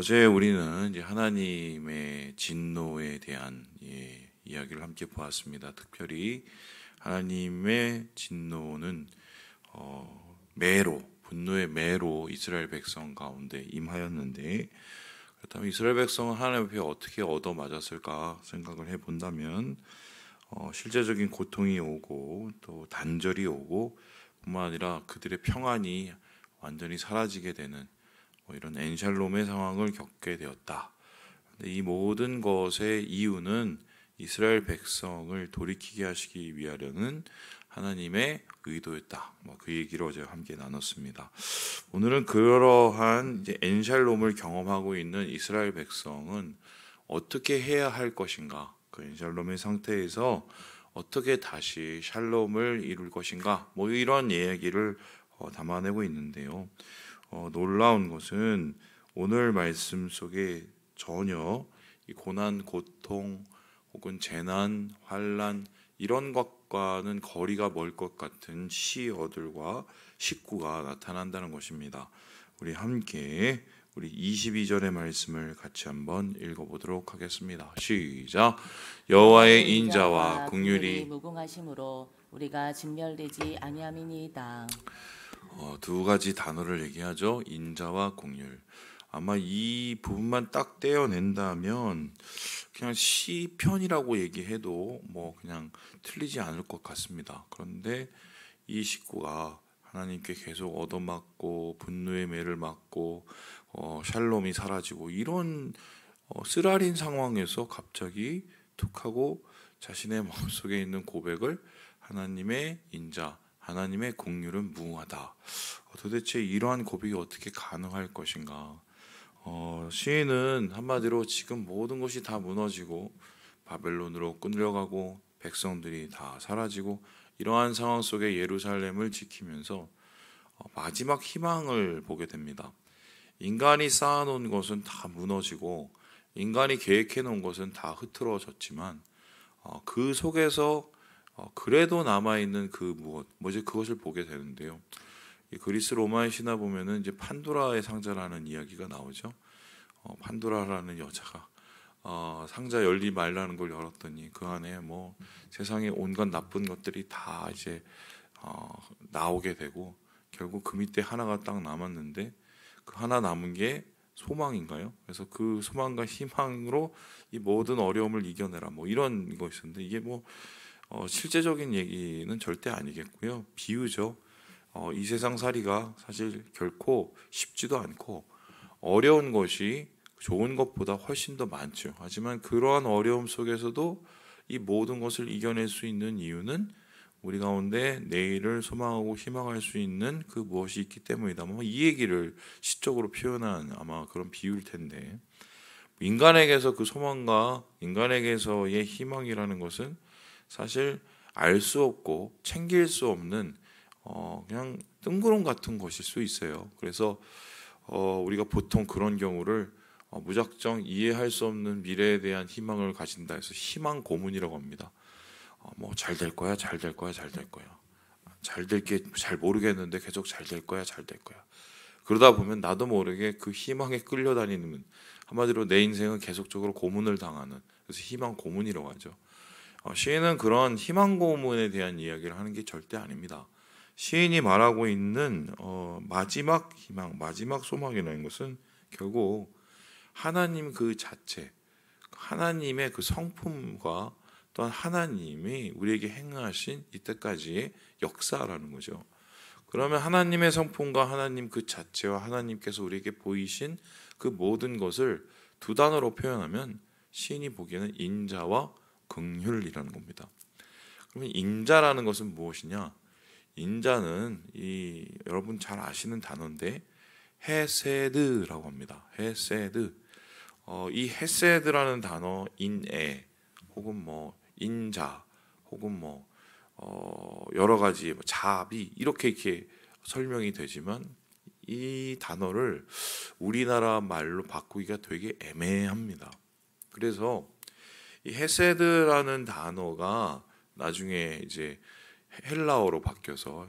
어제 우리는 이제 하나님의 진노에 대한 이야기를 함께 보았습니다. 특별히 하나님의 진노는 분노의 매로 이스라엘 백성 가운데 임하였는데, 그렇다면 이스라엘 백성은 하나님 앞에 어떻게 얻어맞았을까 생각을 해본다면 실제적인 고통이 오고 또 단절이 오고 뿐만 아니라 그들의 평안이 완전히 사라지게 되는 이런 엔샬롬의 상황을 겪게 되었다. 이 모든 것의 이유는 이스라엘 백성을 돌이키게 하시기 위하려는 하나님의 의도였다. 그 얘기를 어제 함께 나눴습니다. 오늘은 그러한 이제 엔샬롬을 경험하고 있는 이스라엘 백성은 어떻게 해야 할 것인가, 그 엔샬롬의 상태에서 어떻게 다시 샬롬을 이룰 것인가, 이런 이야기를 담아내고 있는데요. 놀라운 것은 오늘 말씀 속에 전혀 이 고난, 고통 혹은 재난, 환난 이런 것과는 거리가 멀 것 같은 시어들과 식구가 나타난다는 것입니다. 우리 함께 우리 22절의 말씀을 같이 한번 읽어보도록 하겠습니다. 시작. 여호와의 인자와 긍휼이 무궁하심으로 우리가 진멸되지 아니함이니이다. 두 가지 단어를 얘기하죠. 인자와 긍휼. 아마 이 부분만 딱 떼어낸다면 그냥 시편이라고 얘기해도 그냥 틀리지 않을 것 같습니다. 그런데 이 식구가 하나님께 계속 얻어맞고 분노의 매를 맞고 샬롬이 사라지고 이런 쓰라린 상황에서 갑자기 툭하고 자신의 마음속에 있는 고백을 하나님의 인자, 하나님의 긍휼은 무궁하다. 도대체 이러한 고백이 어떻게 가능할 것인가? 시인은 한마디로 지금 모든 것이 다 무너지고 바벨론으로 끌려가고 백성들이 다 사라지고 이러한 상황 속에 예루살렘을 지키면서 마지막 희망을 보게 됩니다. 인간이 쌓아놓은 것은 다 무너지고 인간이 계획해놓은 것은 다 흐트러졌지만 그 속에서 그래도 남아있는 뭐지 그것을 보게 되는데요. 이 그리스 로마의 신화 보면은 이제 판도라의 상자라는 이야기가 나오죠. 판도라라는 여자가 상자 열리 말라는 걸 열었더니 그 안에 세상에 온갖 나쁜 것들이 다 이제 나오게 되고 결국 그 밑에 하나가 딱 남았는데 그 하나 남은 게 소망인가요? 그래서 그 소망과 희망으로 이 모든 어려움을 이겨내라 이런 거 있었는데 이게 실제적인 얘기는 절대 아니겠고요. 비유죠. 이 세상 살이가 사실 결코 쉽지도 않고 어려운 것이 좋은 것보다 훨씬 더 많죠. 하지만 그러한 어려움 속에서도 이 모든 것을 이겨낼 수 있는 이유는 우리 가운데 내일을 소망하고 희망할 수 있는 그 무엇이 있기 때문이다. 이 얘기를 시적으로 표현한 아마 그런 비유일 텐데, 인간에게서 그 소망과 인간에게서의 희망이라는 것은 사실 알 수 없고 챙길 수 없는 그냥 뜬구름 같은 것일 수 있어요. 그래서 우리가 보통 그런 경우를 무작정 이해할 수 없는 미래에 대한 희망을 가진다 해서 희망 고문이라고 합니다. 잘 될 거야, 잘 될 거야, 잘 될 거야. 잘 될 게 잘 모르겠는데 계속 잘 될 거야, 잘 될 거야. 그러다 보면 나도 모르게 그 희망에 끌려다니는, 한마디로 내 인생은 계속적으로 고문을 당하는, 그래서 희망 고문이라고 하죠. 시인은 그런 희망 고문에 대한 이야기를 하는 게 절대 아닙니다. 시인이 말하고 있는 마지막 희망, 마지막 소망이라는 것은 결국 하나님 그 자체, 하나님의 그 성품과 또한 하나님이 우리에게 행하신 이때까지의 역사라는 거죠. 그러면 하나님의 성품과 하나님 그 자체와 하나님께서 우리에게 보이신 그 모든 것을 두 단어로 표현하면 시인이 보기에는 인자와 긍휼이라는 겁니다. 그러면 인자라는 것은 무엇이냐? 인자는 여러분 잘 아시는 단어인데 헤세드라고 합니다. 헤세드. 이 헤세드라는 단어 인애 혹은 인자 혹은 여러 가지 자비 이렇게 설명이 되지만 이 단어를 우리나라 말로 바꾸기가 되게 애매합니다. 그래서 이 헤세드라는 단어가 나중에 이제 헬라어로 바뀌어서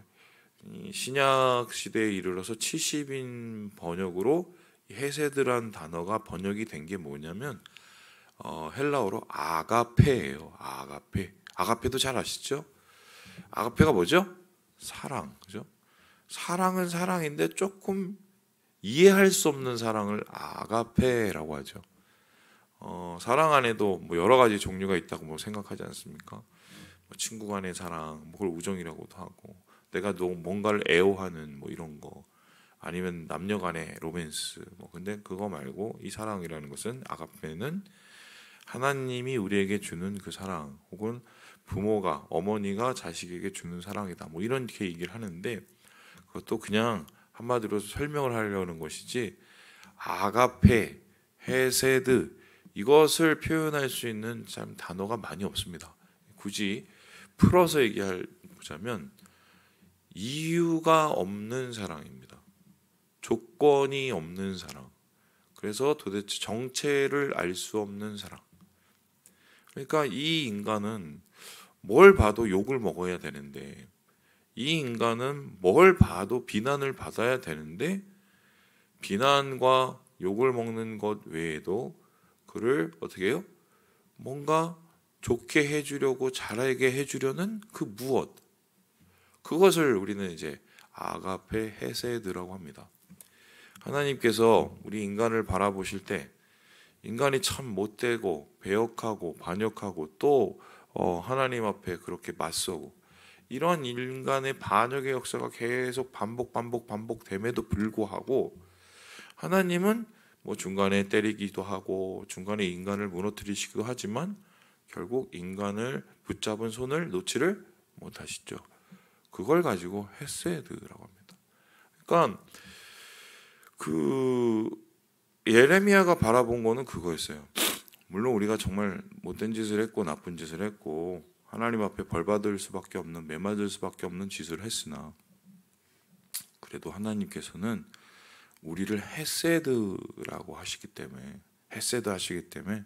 신약 시대에 이르러서 70인 번역으로 이 헤세드란 단어가 번역이 된 게 뭐냐면 헬라어로 아가페예요. 아가페. 아가페도 잘 아시죠? 아가페가 뭐죠? 사랑, 그죠? 사랑은 사랑인데 조금 이해할 수 없는 사랑을 아가페라고 하죠. 사랑 안에도 뭐 여러 가지 종류가 있다고 뭐 생각하지 않습니까? 뭐 친구 간의 사랑, 뭐 그걸 우정이라고도 하고, 내가 뭔가를 애호하는 뭐 이런 거, 아니면 남녀 간의 로맨스, 뭐 근데 그거 말고 이 사랑이라는 것은 아가페는 하나님이 우리에게 주는 그 사랑, 혹은 부모가 어머니가 자식에게 주는 사랑이다. 뭐 이렇게 얘기를 하는데 그것도 그냥 한마디로 설명을 하려는 것이지 아가페, 헤세드 이것을 표현할 수 있는 참 단어가 많이 없습니다. 굳이 풀어서 얘기하자면 이유가 없는 사랑입니다. 조건이 없는 사랑. 그래서 도대체 정체를 알 수 없는 사랑. 그러니까 이 인간은 뭘 봐도 욕을 먹어야 되는데, 이 인간은 뭘 봐도 비난을 받아야 되는데, 비난과 욕을 먹는 것 외에도 그를 어떻게 해요? 뭔가 좋게 해주려고, 잘하게 해주려는 그 무엇, 그것을 우리는 이제 아가페 헤세드라고 합니다. 하나님께서 우리 인간을 바라보실 때 인간이 참 못되고 배역하고 반역하고 또 하나님 앞에 그렇게 맞서고 이런 인간의 반역의 역사가 계속 반복됨에도 불구하고 하나님은 뭐 중간에 때리기도 하고 중간에 인간을 무너뜨리시기도 하지만 결국 인간을 붙잡은 손을 놓지를 못하시죠. 그걸 가지고 헤세드라고 합니다. 그러니까 그 예레미야가 바라본 거는 그거였어요. 물론 우리가 정말 못된 짓을 했고 나쁜 짓을 했고 하나님 앞에 벌받을 수밖에 없는, 매맞을 수밖에 없는 짓을 했으나 그래도 하나님께서는 우리를 헤세드라고 하시기 때문에, 헤세드 하시기 때문에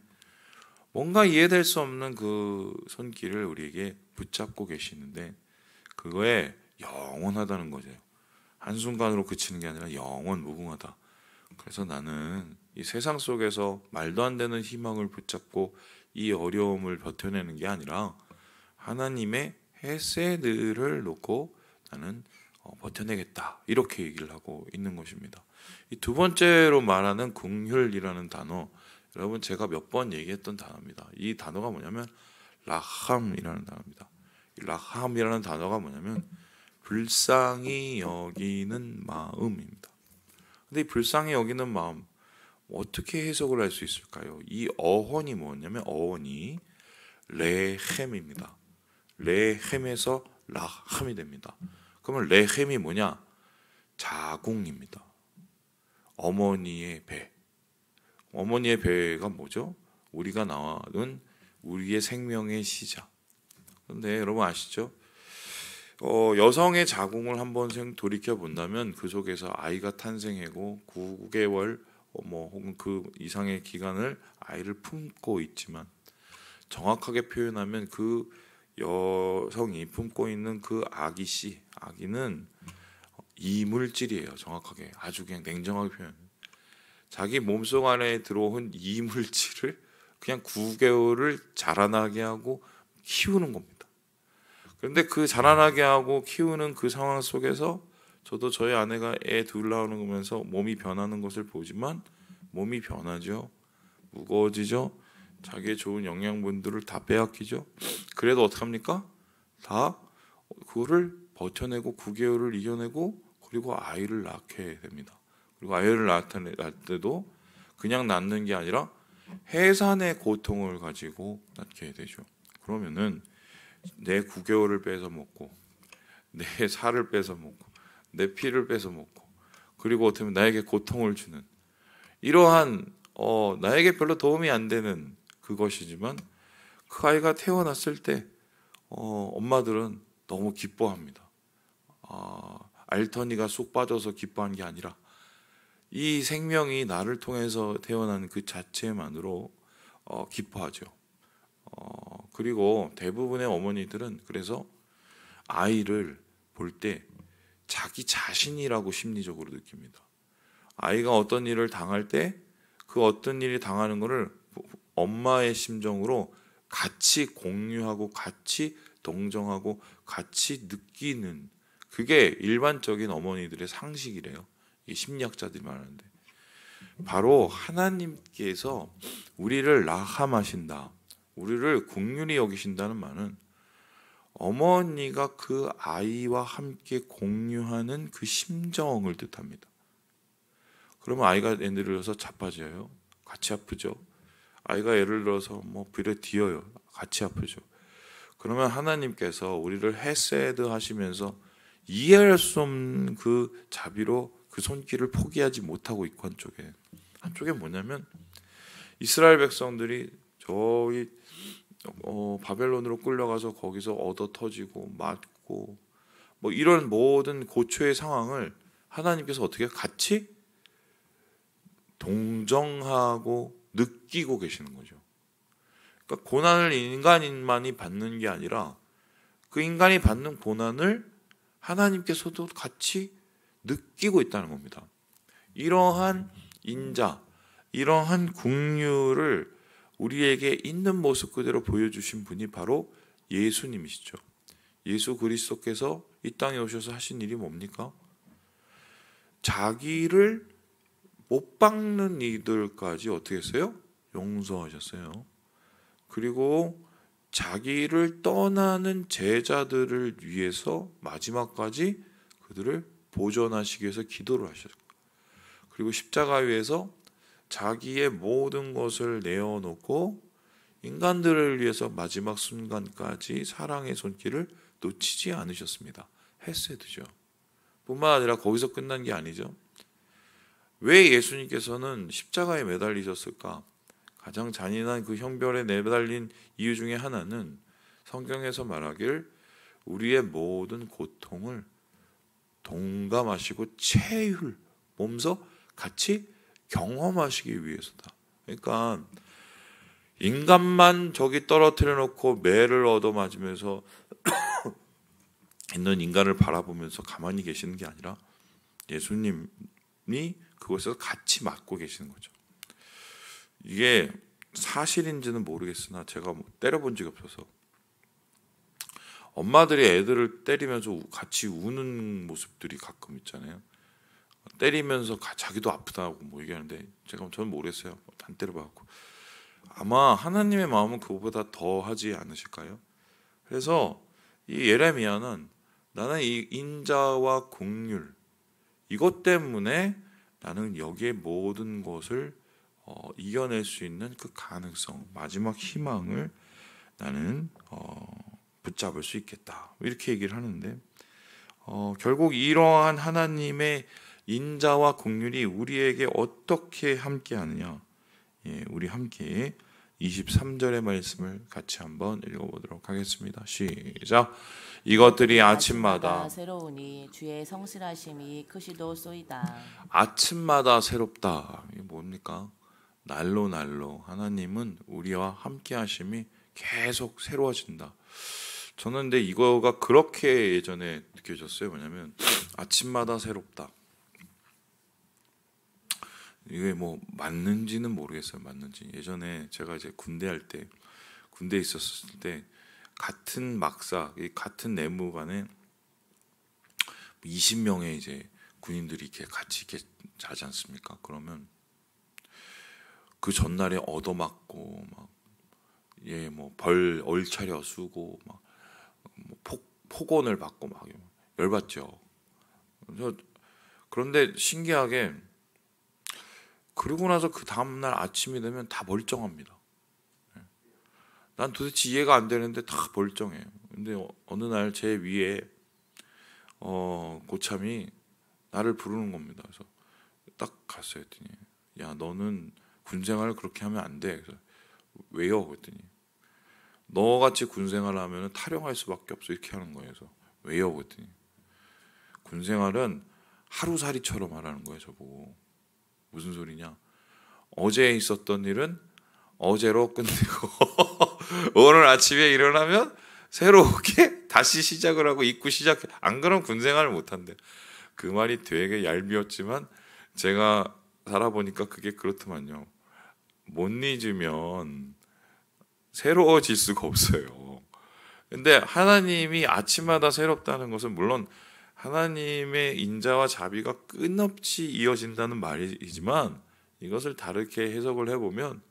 뭔가 이해될 수 없는 그 손길을 우리에게 붙잡고 계시는데 그거에 영원하다는 거죠. 한순간으로 그치는 게 아니라 영원 무궁하다. 그래서 나는 이 세상 속에서 말도 안 되는 희망을 붙잡고 이 어려움을 버텨내는 게 아니라 하나님의 헤세드를 놓고 나는 버텨내겠다. 이렇게 얘기를 하고 있는 것입니다. 이 두 번째로 말하는 긍휼이라는 단어, 여러분 제가 몇 번 얘기했던 단어입니다. 이 단어가 뭐냐면 라함이라는 단어입니다. 이 라함이라는 단어가 뭐냐면 불쌍히 여기는 마음입니다. 근데 이 불쌍히 여기는 마음 어떻게 해석을 할 수 있을까요? 이 어원이 뭐냐면 어원이 레헴입니다. 레헴에서 라함이 됩니다. 그러면 레헴이 뭐냐? 자궁입니다. 어머니의 배. 어머니의 배가 뭐죠? 우리가 낳은 우리의 생명의 시작. 그런데 여러분 아시죠? 여성의 자궁을 한번 돌이켜 본다면 그 속에서 아이가 탄생하고 9개월 혹은 그 이상의 기간을 아이를 품고 있지만 정확하게 표현하면 그 여성이 품고 있는 그 아기는 이물질이에요. 정확하게 아주 그냥 냉정하게 표현. 자기 몸속 안에 들어온 이물질을 그냥 9개월을 자라나게 하고 키우는 겁니다. 그런데 그 자라나게 하고 키우는 그 상황 속에서 저도 저희 아내가 애 둘 나오는 거면서 몸이 변하는 것을 보지만 몸이 변하죠. 무거워지죠. 자기의 좋은 영양분들을 다 빼앗기죠. 그래도 어떡합니까? 다 그거를 버텨내고 9개월을 이겨내고 그리고 아이를 낳게 됩니다. 그리고 아이를 낳을 때도 그냥 낳는 게 아니라 해산의 고통을 가지고 낳게 되죠. 그러면은 내 9개월을 뺏어 먹고 내 살을 뺏어 먹고 내 피를 뺏어 먹고 그리고 어떻게 보면 나에게 고통을 주는 이러한 나에게 별로 도움이 안 되는 그것이지만 그 아이가 태어났을 때 엄마들은 너무 기뻐합니다. 알터니가 쏙 빠져서 기뻐한 게 아니라 이 생명이 나를 통해서 태어난 그 자체만으로 기뻐하죠. 그리고 대부분의 어머니들은 그래서 아이를 볼 때 자기 자신이라고 심리적으로 느낍니다. 아이가 어떤 일을 당할 때 그 어떤 일이 당하는 거를 엄마의 심정으로 같이 공유하고 같이 동정하고 같이 느끼는, 그게 일반적인 어머니들의 상식이래요. 이 심리학자들이 말하는데, 바로 하나님께서 우리를 라함하신다, 우리를 긍휼히 여기신다는 말은 어머니가 그 아이와 함께 공유하는 그 심정을 뜻합니다. 그러면 아이가 예를 들어서 자빠져요, 같이 아프죠. 아이가 예를 들어서 뭐 빌에 뒤어요, 같이 아프죠. 그러면 하나님께서 우리를 헤세드 하시면서 이해할 수 없는 그 자비로 그 손길을 포기하지 못하고 있고, 한쪽에 뭐냐면 이스라엘 백성들이 저희 바벨론으로 끌려가서 거기서 얻어 터지고 맞고 뭐 이런 모든 고초의 상황을 하나님께서 어떻게 같이 동정하고 느끼고 계시는 거죠. 그러니까 고난을 인간만이 받는 게 아니라 그 인간이 받는 고난을 하나님께서도 같이 느끼고 있다는 겁니다. 이러한 인자, 이러한 긍휼을 우리에게 있는 모습 그대로 보여주신 분이 바로 예수님이시죠. 예수 그리스도께서 이 땅에 오셔서 하신 일이 뭡니까? 자기를 못 박는 이들까지 어떻게 했어요? 용서하셨어요. 그리고 자기를 떠나는 제자들을 위해서 마지막까지 그들을 보존하시기 위해서 기도를 하셨고, 그리고 십자가 위에서 자기의 모든 것을 내어놓고 인간들을 위해서 마지막 순간까지 사랑의 손길을 놓치지 않으셨습니다. 헤세드죠. 뿐만 아니라 거기서 끝난 게 아니죠. 왜 예수님께서는 십자가에 매달리셨을까? 가장 잔인한 그 형벌에 매달린 이유 중에 하나는 성경에서 말하길 우리의 모든 고통을 동감하시고 체휼, 몸소 같이 경험하시기 위해서다. 그러니까 인간만 저기 떨어뜨려 놓고 매를 얻어맞으면서 있는 인간을 바라보면서 가만히 계시는 게 아니라 예수님이 그곳에서 같이 맞고 계시는 거죠. 이게 사실인지는 모르겠으나 제가 뭐 때려본 적이 없어서 엄마들이 애들을 때리면서 같이 우는 모습들이 가끔 있잖아요. 때리면서 자기도 아프다고 뭐 얘기하는데 저는 모르겠어요. 안 때려봐갖고. 아마 하나님의 마음은 그거보다 더 하지 않으실까요? 그래서 이 예레미야는 나는 이 인자와 긍휼 이것 때문에 나는 여기에 모든 것을 이겨낼 수 있는 그 가능성, 마지막 희망을 나는 붙잡을 수 있겠다, 이렇게 얘기를 하는데 결국 이러한 하나님의 인자와 긍휼이 우리에게 어떻게 함께하느냐, 우리 함께 23절의 말씀을 같이 한번 읽어보도록 하겠습니다. 시작. 이것들이 아침마다 새로우니 주의 성실하심이 크시도소이다. 아침마다 새롭다. 이게 뭡니까? 날로 하나님은 우리와 함께 하심이 계속 새로워진다. 저는 근데 이거가 그렇게 예전에 느껴졌어요. 뭐냐면 아침마다 새롭다. 이게 뭐 맞는지는 모르겠어요. 맞는지. 예전에 제가 이제 군대에 있었을 때 같은 막사, 같은 내무반에 20명의 이제 군인들이 이렇게 같이 이렇게 자지 않습니까? 그러면 그 전날에 얻어맞고 막 뭐 벌 얼차려 쓰고 막 폭언을 받고 막 열받죠. 그런데 신기하게 그러고 나서 그 다음날 아침이 되면 다 멀쩡합니다. 난 도대체 이해가 안 되는데 다 멀쩡해요. 근데 어느 날 제 위에 고참이 나를 부르는 겁니다. 그래서 딱 갔어요. 했더니 야, 너는 군생활을 그렇게 하면 안 돼. 그래서 왜요? 그랬더니 너같이 군생활을 하면 탈영할 수밖에 없어, 이렇게 하는 거예요. 그래서 왜요? 그랬더니 군생활은 하루살이처럼 하라는 거예요. 저보고. 무슨 소리냐? 어제 있었던 일은 어제로 끝내고 오늘 아침에 일어나면 새롭게 다시 시작을 하고 입구 시작. 안 그러면 군생활을 못 한대. 그 말이 되게 얄미웠지만 제가 살아보니까 그게 그렇더만요. 못 잊으면 새로워질 수가 없어요. 근데 하나님이 아침마다 새롭다는 것은 물론 하나님의 인자와 자비가 끝없이 이어진다는 말이지만 이것을 다르게 해석을 해보면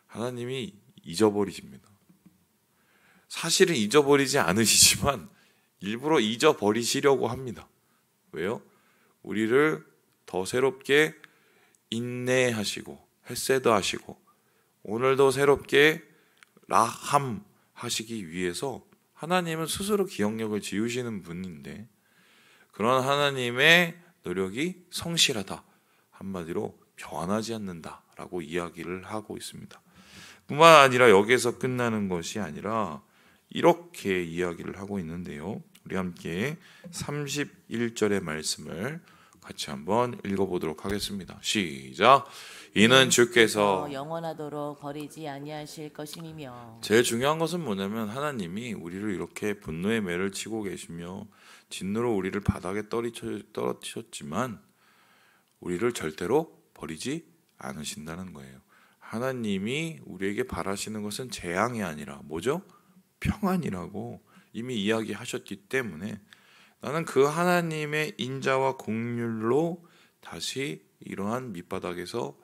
하나님이 잊어버리십니다. 사실은 잊어버리지 않으시지만 일부러 잊어버리시려고 합니다. 왜요? 우리를 더 새롭게 인내하시고 헷세드 하시고 오늘도 새롭게 라함 하시기 위해서 하나님은 스스로 기억력을 지우시는 분인데 그런 하나님의 노력이 성실하다. 한마디로 변하지 않는다라고 이야기를 하고 있습니다. 뿐만 아니라 여기에서 끝나는 것이 아니라 이렇게 이야기를 하고 있는데요. 우리 함께 31절의 말씀을 같이 한번 읽어보도록 하겠습니다. 시작. 이는 주께서 영원하도록 버리지 아니하실 것임이며. 제일 중요한 것은 뭐냐면 하나님이 우리를 이렇게 분노의 매를 치고 계시며 진노로 우리를 바닥에 떨어뜨렸지만 우리를 절대로 버리지 않으신다는 거예요. 하나님이 우리에게 바라시는 것은 재앙이 아니라 뭐죠? 평안이라고 이미 이야기하셨기 때문에 나는 그 하나님의 인자와 긍휼로 다시 이러한 밑바닥에서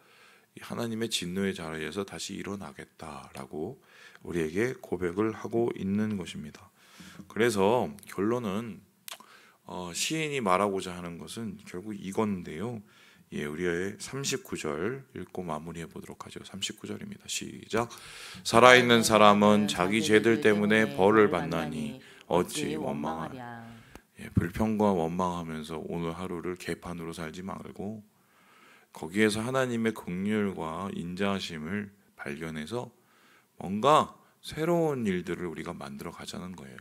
하나님의 진노의 자리에서 다시 일어나겠다라고 우리에게 고백을 하고 있는 것입니다. 그래서 결론은 시인이 말하고자 하는 것은 결국 이건데요. 우리의 39절 읽고 마무리해 보도록 하죠. 39절입니다. 시작. 살아있는 사람은 자기 죄들 때문에 벌을 받나니 어찌 원망하랴. 불평과 원망하면서 오늘 하루를 개판으로 살지 말고 거기에서 하나님의 긍휼과 인자하심을 발견해서 뭔가 새로운 일들을 우리가 만들어 가자는 거예요.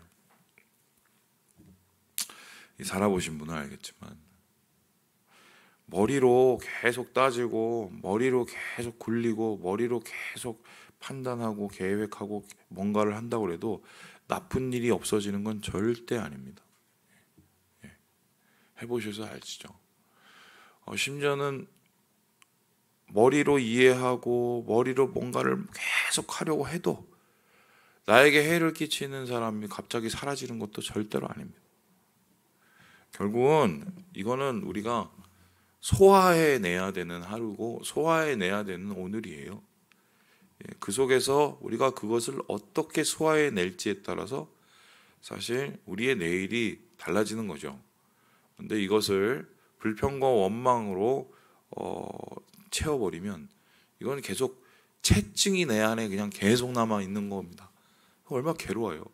살아보신 분은 알겠지만 머리로 계속 따지고 머리로 계속 굴리고 머리로 계속 판단하고 계획하고 뭔가를 한다고 해도 나쁜 일이 없어지는 건 절대 아닙니다. 해보셔서 알지죠. 심지어는 머리로 이해하고 머리로 뭔가를 계속 하려고 해도 나에게 해를 끼치는 사람이 갑자기 사라지는 것도 절대로 아닙니다. 결국은 이거는 우리가 소화해내야 되는 하루고 소화해내야 되는 오늘이에요. 그 속에서 우리가 그것을 어떻게 소화해낼지에 따라서 사실 우리의 내일이 달라지는 거죠. 근데 이것을 불평과 원망으로 채워버리면 이건 계속 채증이 내 안에 그냥 계속 남아 있는 겁니다. 얼마나 괴로워요.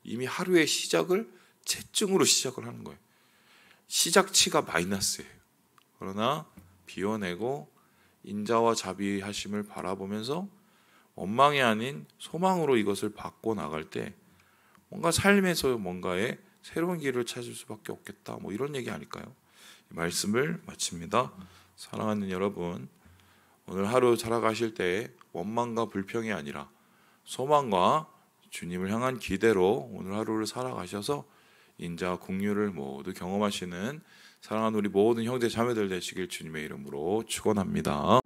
이미 하루의 시작을 채증으로 시작을 하는 거예요. 시작치가 마이너스예요. 그러나 비워내고 인자와 자비하심을 바라보면서 원망이 아닌 소망으로 이것을 바꿔 나갈 때 뭔가 삶에서 뭔가의 새로운 길을 찾을 수밖에 없겠다. 뭐 이런 얘기 아닐까요? 이 말씀을 마칩니다. 사랑하는 여러분, 오늘 하루 살아가실 때 원망과 불평이 아니라 소망과 주님을 향한 기대로 오늘 하루를 살아가셔서 인자와 긍휼을 모두 경험하시는 사랑하는 우리 모든 형제 자매들 되시길 주님의 이름으로 축원합니다.